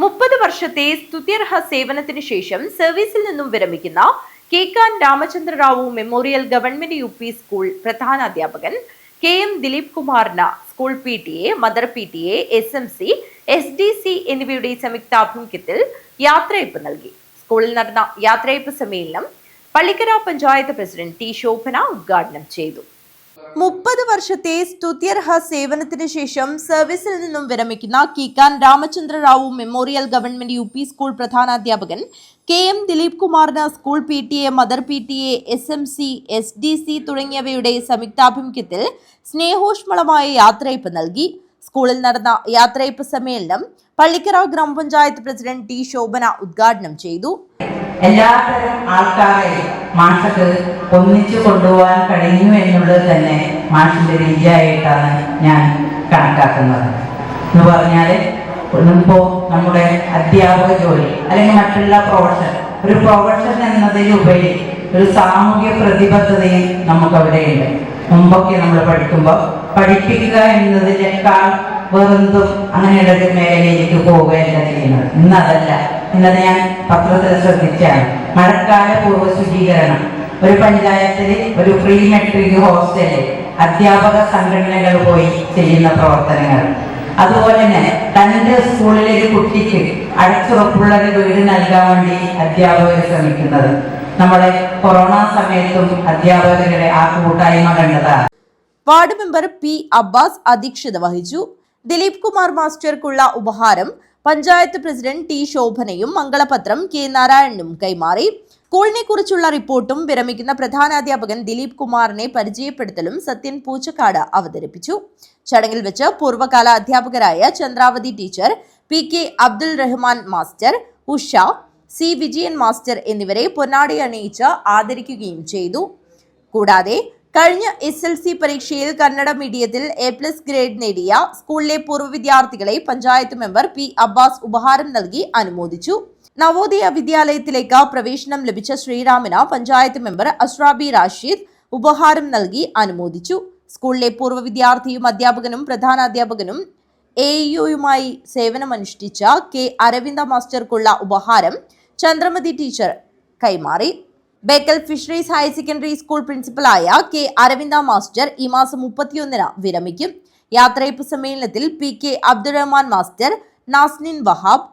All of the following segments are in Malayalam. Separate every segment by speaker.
Speaker 1: 30 വർഷത്തെ സ്തുത്യർഹ സേവനത്തിന് ശേഷം സർവീസിൽ നിന്നും വിരമിക്കുന്ന കേക്കാൻ Ramachandra Rao memorial government U P school പ്രധാനാധ്യാപകൻ KM ദിലീപ് കുമാറിന് school PTA, mother PTA, SMC, SDC എന്നിവയുടെ സംയുക്താഭിമുഖ്യത്തിൽ യാത്രയയപ്പ് നൽകി. സ്കൂളിൽ നടന്ന യാത്രയയപ്പ് സമ്മേളനം പള്ളിക്കര പഞ്ചായത്ത് പ്രസിഡന്റ് T. ശോഭന ഉദ്ഘാടനം ചെയ്തു. 30 വർഷത്തെ സ്തുത്യർഹ സേവനത്തിന് ശേഷം സർവീസിൽ നിന്നും വിരമിക്കുന്ന കേക്കാൻ Ramachandra Rao memorial government U P school പ്രധാനാധ്യാപകൻ KM ദിലീപ് കുമാറിന് school PTA, mother PTA, SMC, SDC തുടങ്ങിയവയുടെ സംയുക്താഭിമുഖ്യത്തിൽ സ്നേഹോഷ്മളമായ യാത്രയയപ്പ് നൽകി. സ്കൂളിൽ നടന്ന യാത്രയയപ്പ് സമ്മേളനം പള്ളിക്കര ഗ്രാമപഞ്ചായത്ത് പ്രസിഡന്റ് T. ശോഭന ഉദ്ഘാടനം ചെയ്തു.
Speaker 2: എല്ലാത്തരം ആൾക്കാരെയും മാഷക്ക് ഒന്നിച്ചു കൊണ്ടുപോകാൻ കഴിഞ്ഞു എന്നുള്ളത് തന്നെ മാഷിന്റെ വിജയമായിട്ടാണ് ഞാൻ കണക്കാക്കുന്നത്. എന്ന് പറഞ്ഞാൽ ഇപ്പോ നമ്മുടെ അധ്യാപക ജോലി അല്ലെങ്കിൽ മറ്റുള്ള ഒരു പ്രൊഫഷൻ എന്നതിലുപരി ഒരു സാമൂഹ്യ പ്രതിബദ്ധതയും നമുക്കവിടെയുണ്ട്. മുമ്പൊക്കെ നമ്മൾ പഠിക്കുമ്പോൾ പഠിപ്പിക്കുക എന്നതിനേക്കാൾ വേറെന്തും അങ്ങനെയുള്ള ഒരു മേഖലയിലേക്ക് പോവുകയല്ല ചെയ്യുന്നത്. ഇന്നതല്ല. ഇന്നത് ഞാൻ പത്രത്തിൽ ശ്രദ്ധിച്ചാണ്. മഴക്കാല പൂർവ്വ ശുചീകരണം, ഒരു പഞ്ചായത്തിൽ ഒരു പ്രീ മെട്രിക് ഹോസ്റ്റലിൽ അധ്യാപക സംഘടനകൾ പോയി ചെയ്യുന്ന പ്രവർത്തനങ്ങൾ. അതുപോലെ തന്നെ തൻ്റെ സ്കൂളിലെ ഒരു കുട്ടിക്ക് അടച്ചുറപ്പുള്ള ഒരു വീട് നൽകാൻ വേണ്ടി അധ്യാപകർ ശ്രമിക്കുന്നത്. നമ്മുടെ കൊറോണ സമയത്തും അധ്യാപകരുടെ ആ കൂട്ടായ്മ കണ്ടതാണ്.
Speaker 1: Ward member P. അബ്ബാസ് അധ്യക്ഷത വഹിച്ചു. ദിലീപ് കുമാർ മാസ്റ്റർക്കുള്ള ഉപഹാരം പഞ്ചായത്ത് പ്രസിഡന്റ് T. ശോഭനയും മംഗളപത്രം K. നാരായണനും കൈമാറി. സ്കൂളിനെ കുറിച്ചുള്ള റിപ്പോർട്ടും വിരമിക്കുന്ന പ്രധാനാധ്യാപകൻ ദിലീപ് കുമാറിനെ പരിചയപ്പെടുത്തലും സത്യൻ പൂച്ചക്കാട് അവതരിപ്പിച്ചു. ചടങ്ങിൽ വെച്ച് പൂർവ്വകാല അധ്യാപകരായ Chandravati teacher, PK Abdul Rahman master, Usha, C. Vijayan master എന്നിവരെ പൊന്നാടി അണിയിച്ച് ആദരിക്കുകയും ചെയ്തു. കൂടാതെ കഴിഞ്ഞ SLC പരീക്ഷയിൽ കന്നഡ മീഡിയത്തിൽ A+ ഗ്രേഡ് നേടിയ സ്കൂളിലെ പൂർവ്വ വിദ്യാർത്ഥികളെ പഞ്ചായത്ത് മെമ്പർ P. അബ്ബാസ് ഉപഹാരം നൽകി അനുമോദിച്ചു. നവോദയ വിദ്യാലയത്തിലേക്ക് പ്രവേശനം ലഭിച്ച ശ്രീറാമിന് പഞ്ചായത്ത് മെമ്പർ അസ്രാബി റാഷിദ് ഉപഹാരം നൽകി അനുമോദിച്ചു. സ്കൂളിലെ പൂർവ്വ വിദ്യാർത്ഥിയും അധ്യാപകനും പ്രധാനാധ്യാപകനും AEUയുമായി സേവനമനുഷ്ഠിച്ച K. അരവിന്ദ മാസ്റ്റർക്കുള്ള ഉപഹാരം ചന്ദ്രമതി ടീച്ചർ കൈമാറി. Bekal fisheries higher secondary school പ്രിൻസിപ്പലായ K. അരവിന്ദ മാസ്റ്റർ ഈ മാസം 31-ന് വിരമിക്കും. യാത്രയയപ്പ് സമ്മേളനത്തിൽ PK Abdurahman master, Nasnin Wahab,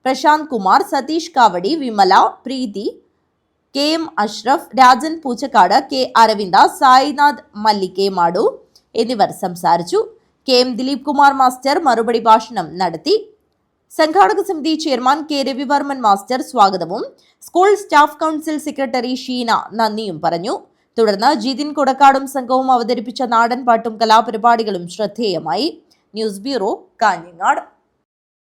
Speaker 1: Prashanth Kumar, Satheesh Kavadi, Vimala, Preethi, KM Ashraf, Rajan Poochakkad, K. Aravinda, Sainath Mallikemadu എന്നിവർ സംസാരിച്ചു. KM ദിലീപ് കുമാർ മാസ്റ്റർ മറുപടി ഭാഷണം നടത്തി. സംഘാടക സമിതി ചെയർമാൻ K. രവിവർമ്മൻ മാസ്റ്റർ സ്വാഗതവും school staff council secretary Sheena നന്ദിയും പറഞ്ഞു. തുടർന്ന് ജിതിൻ കൊടക്കാടും സംഘവും അവതരിപ്പിച്ച നാടൻ പാട്ടും കലാപരിപാടികളും ശ്രദ്ധേയമായി. News bureau, Kanhangad.